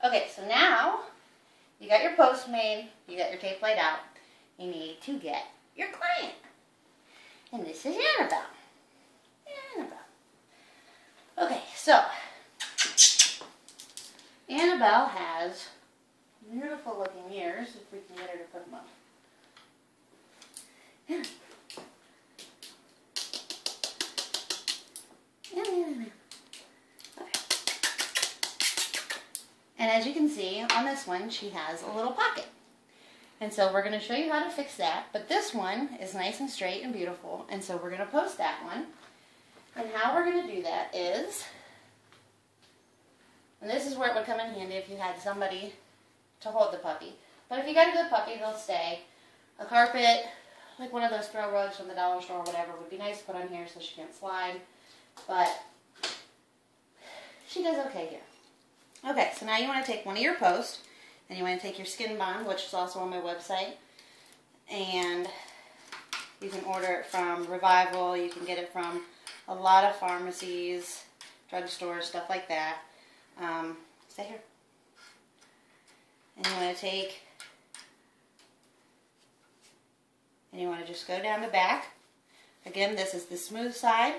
Okay, so now you got your post made, you got your tape laid out. You need to get your client. And this is Annabelle. Annabelle. Okay, so Annabelle has beautiful looking ears, if we can get her to put them up. Yeah. Okay. And as you can see on this one, she has a little pocket. And so we're going to show you how to fix that. But this one is nice and straight and beautiful. And so we're going to post that one. And how we're going to do that is, and this is where it would come in handy if you had somebody to hold the puppy. But if you got a good puppy, they'll stay. A carpet, like one of those throw rugs from the dollar store or whatever, would be nice to put on here so she can't slide. But she does okay here. Okay, so now you want to take one of your posts, and you want to take your Skin Bond, which is also on my website, and you can order it from Revival. You can get it from a lot of pharmacies, drugstores, stuff like that. Stay here. And you want to take, and you want to just go down the back. Again, this is the smooth side,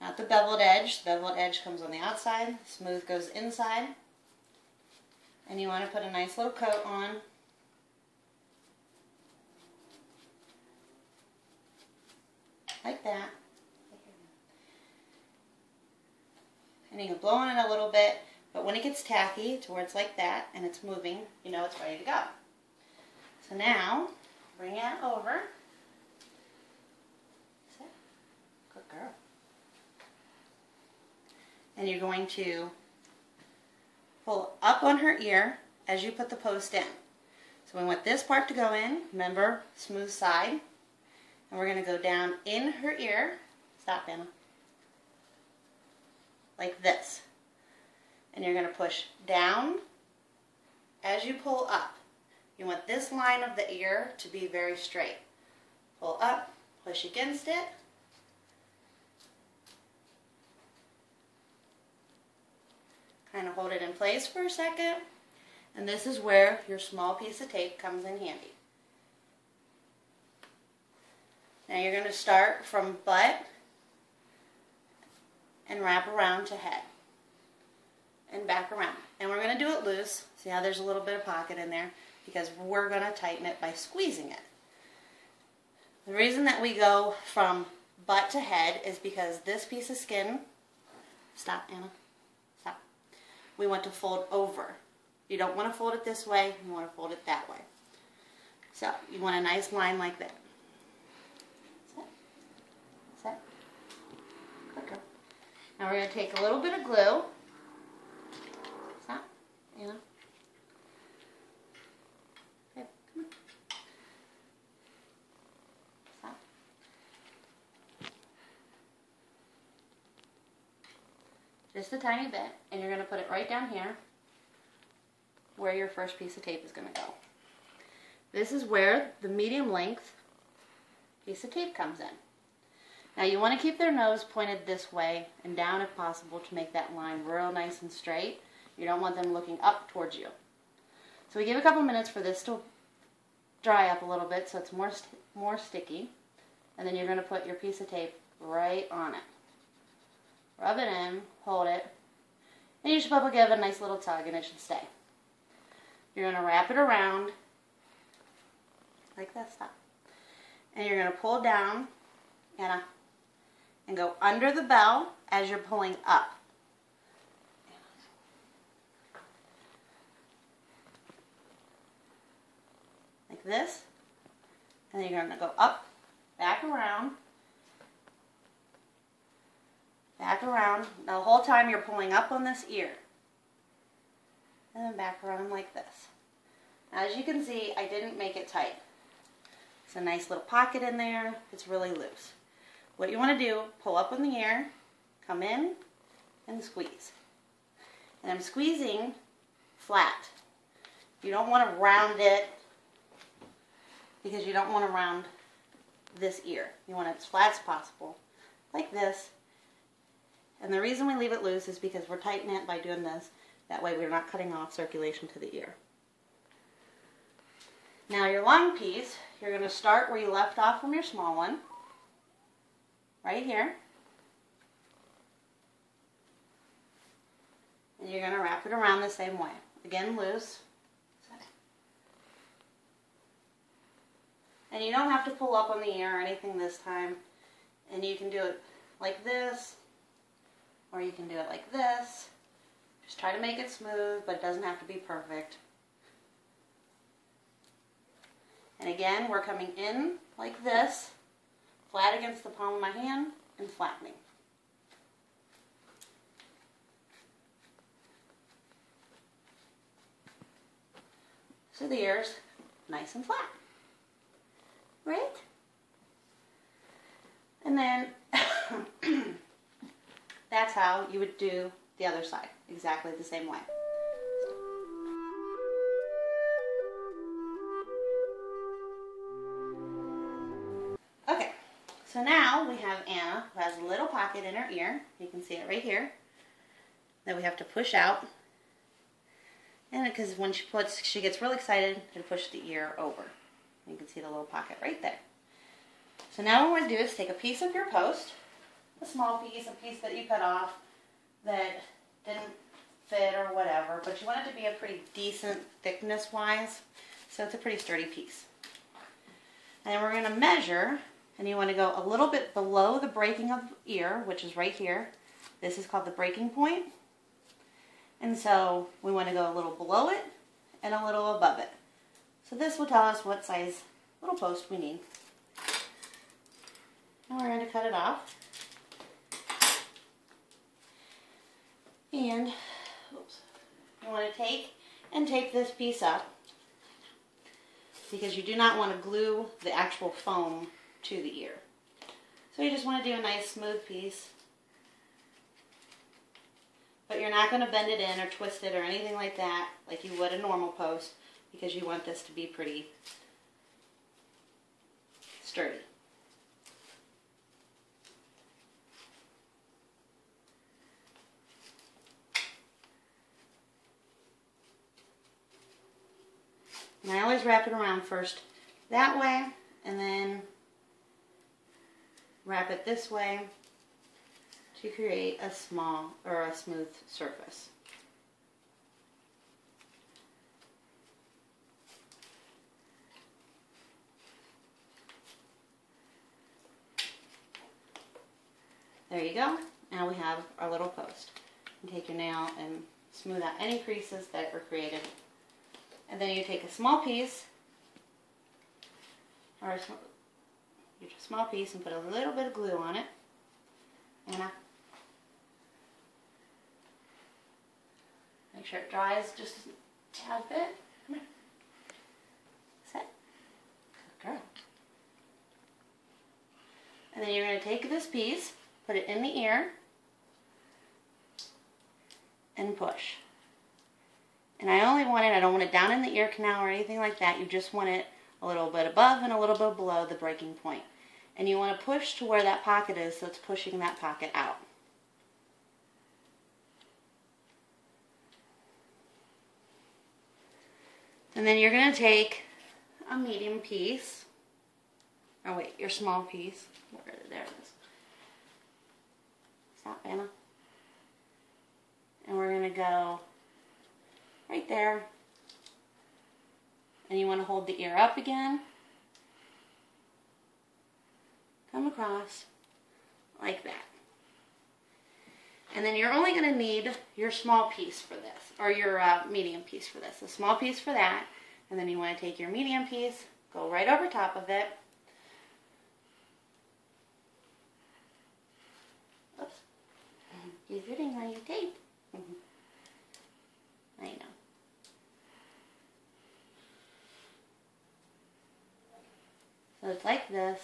not the beveled edge. The beveled edge comes on the outside, smooth goes inside. And you want to put a nice little coat on. Like that. And you can blow on it a little bit, but when it gets tacky to where it's like that and it's moving, you know it's ready to go. So now, bring it over. Good girl. And you're going to pull up on her ear as you put the post in. So we want this part to go in, remember, smooth side. And we're going to go down in her ear. Stop, Anna. Like this. And you're going to push down as you pull up. You want this line of the ear to be very straight. Pull up, push against it. Kind of hold it in place for a second. And this is where your small piece of tape comes in handy. Now you're going to start from butt and wrap around to head. And back around. And we're going to do it loose. See how there's a little bit of pocket in there? Because we're going to tighten it by squeezing it. The reason that we go from butt to head is because this piece of skin, stop Anna, stop. We want to fold over. You don't want to fold it this way, you want to fold it that way. So you want a nice line like that. Set. Set. Good girl. Now we're going to take a little bit of glue. Stop. Anna. Okay, come on. Stop. Just a tiny bit, and you're going to put it right down here where your first piece of tape is going to go. This is where the medium length piece of tape comes in. Now you want to keep their nose pointed this way and down if possible to make that line real nice and straight. You don't want them looking up towards you. So we give a couple minutes for this to dry up a little bit so it's more sticky. And then you're going to put your piece of tape right on it. Rub it in, hold it, and you should probably give it a nice little tug and it should stay. You're going to wrap it around like this, stop. And you're going to pull down, Anna, and go under the bell as you're pulling up. Like this. And then you're going to go up, back around, back around. Now the whole time you're pulling up on this ear. And then back around like this. Now, as you can see, I didn't make it tight. It's a nice little pocket in there. It's really loose. What you want to do, pull up on the ear, come in, and squeeze. And I'm squeezing flat. You don't want to round it because you don't want to round this ear. You want it as flat as possible, like this. And the reason we leave it loose is because we're tightening it by doing this That way we're not cutting off circulation to the ear. Now your long piece, you're going to start where you left off from your small one, right here. And you're going to wrap it around the same way. Again, loose. And you don't have to pull up on the ear or anything this time. And you can do it like this, or you can do it like this. Just try to make it smooth, but it doesn't have to be perfect. And again, we're coming in like this, flat against the palm of my hand, and flattening. So the ear's nice and flat, right? And then that's how you would do the other side, exactly the same way. Okay, so now we have Anna, who has a little pocket in her ear. You can see it right here, that we have to push out. And because when she gets really excited, it'll push the ear over. You can see the little pocket right there. So now what we're going to do is take a piece of your post, a small piece, a piece that you cut off that didn't fit or whatever, but you want it to be a pretty decent thickness-wise, so it's a pretty sturdy piece. And then we're going to measure, and you want to go a little bit below the breaking of the ear, which is right here. This is called the breaking point. And so we want to go a little below it and a little above it. So this will tell us what size little post we need. And we're going to cut it off. And oops, you want to take and tape this piece up, because you do not want to glue the actual foam to the ear. So you just want to do a nice smooth piece. But you're not going to bend it in or twist it or anything like that, like you would a normal post, because you want this to be pretty sturdy. And I always wrap it around first that way, and then wrap it this way to create a small or a smooth surface. There you go. Now we have our little post. You take your nail and smooth out any creases that were created. And then you take a small piece, or a small piece, and put a little bit of glue on it. And make sure it dries just a tad bit. Come here. Set. Good girl. And then you're going to take this piece, put it in the ear, and push. And I only want it, I don't want it down in the ear canal or anything like that. You just want it a little bit above and a little bit below the breaking point. And you want to push to where that pocket is, so it's pushing that pocket out. And then you're going to take a medium piece. Oh wait, your small piece. There it is. Stop, Anna. And we're going to go right there. And you want to hold the ear up again. Come across like that. And then you're only going to need your small piece for this, or your medium piece for this. A small piece for that, and then you want to take your medium piece, go right over top of it. Oops. You're sitting on your tape. I know. So it's like this,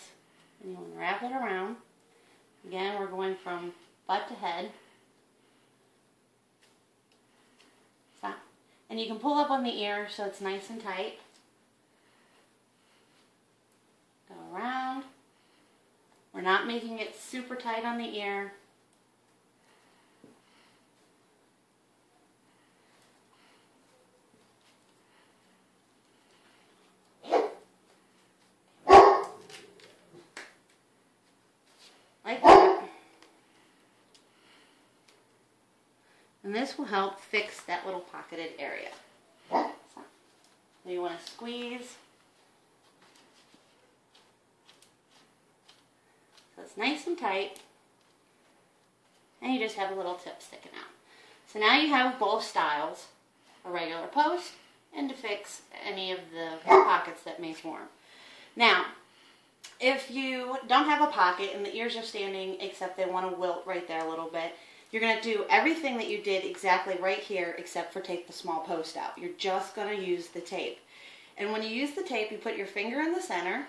and you want to wrap it around. Again, we're going from butt to head. Stop. And you can pull up on the ear so it's nice and tight. Go around. We're not making it super tight on the ear. And this will help fix that little pocketed area. So you want to squeeze. So it's nice and tight. And you just have a little tip sticking out. So now you have both styles, a regular post and to fix any of the pockets that may form. Now, if you don't have a pocket and the ears are standing except they want to wilt right there a little bit, you're going to do everything that you did exactly right here except for take the small post out. You're just going to use the tape. And when you use the tape, you put your finger in the center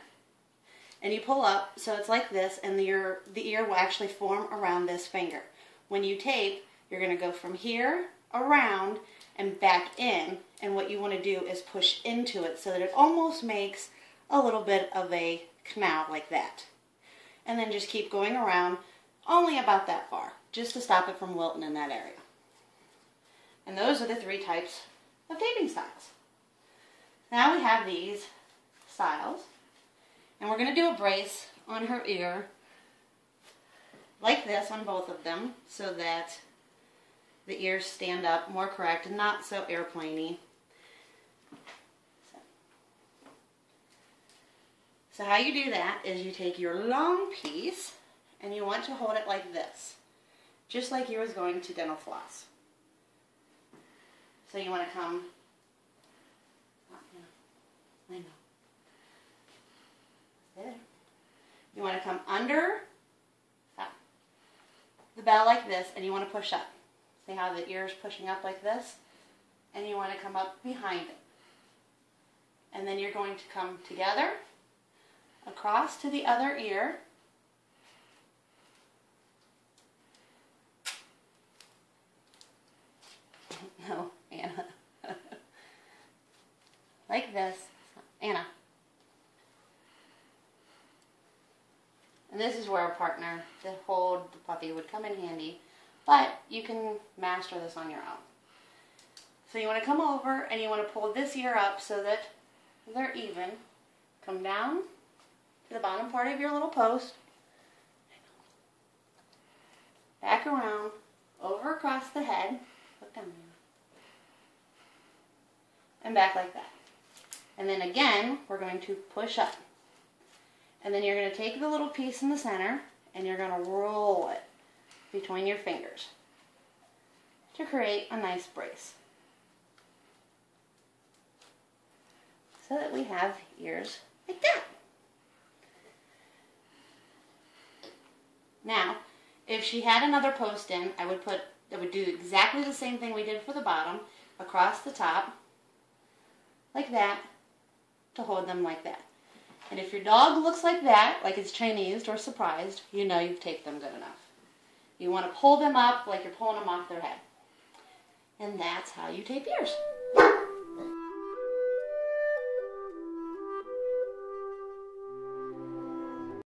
and you pull up so it's like this, and the ear will actually form around this finger. When you tape, you're going to go from here around and back in, and what you want to do is push into it so that it almost makes a little bit of a canal like that. And then just keep going around only about that far, just to stop it from wilting in that area. And those are the 3 types of taping styles. Now we have these styles, and we're going to do a brace on her ear like this on both of them so that the ears stand up more correct and not so airplane-y. So how you do that is you take your long piece and you want to hold it like this, just like you was going to dental floss. So you want to come, I know, there. You want to come under the bell like this, and you want to push up. See how the ear is pushing up like this? And you want to come up behind it. And then you're going to come together, across to the other ear. No, Anna. Like this. Anna. And this is where a partner to hold the puppy would come in handy, but you can master this on your own. So you want to come over and you want to pull this ear up so that they're even. Come down to the bottom part of your little post, back around, over across the head, look down there, and back like that. And then again, we're going to push up. And then you're going to take the little piece in the center and you're going to roll it between your fingers to create a nice brace. So that we have ears like that. Now, if she had another post in, I would do exactly the same thing we did for the bottom, across the top, like that, to hold them like that. And if your dog looks like that, like it's Chinese or surprised, you know you've taped them good enough. You want to pull them up like you're pulling them off their head. And that's how you tape ears.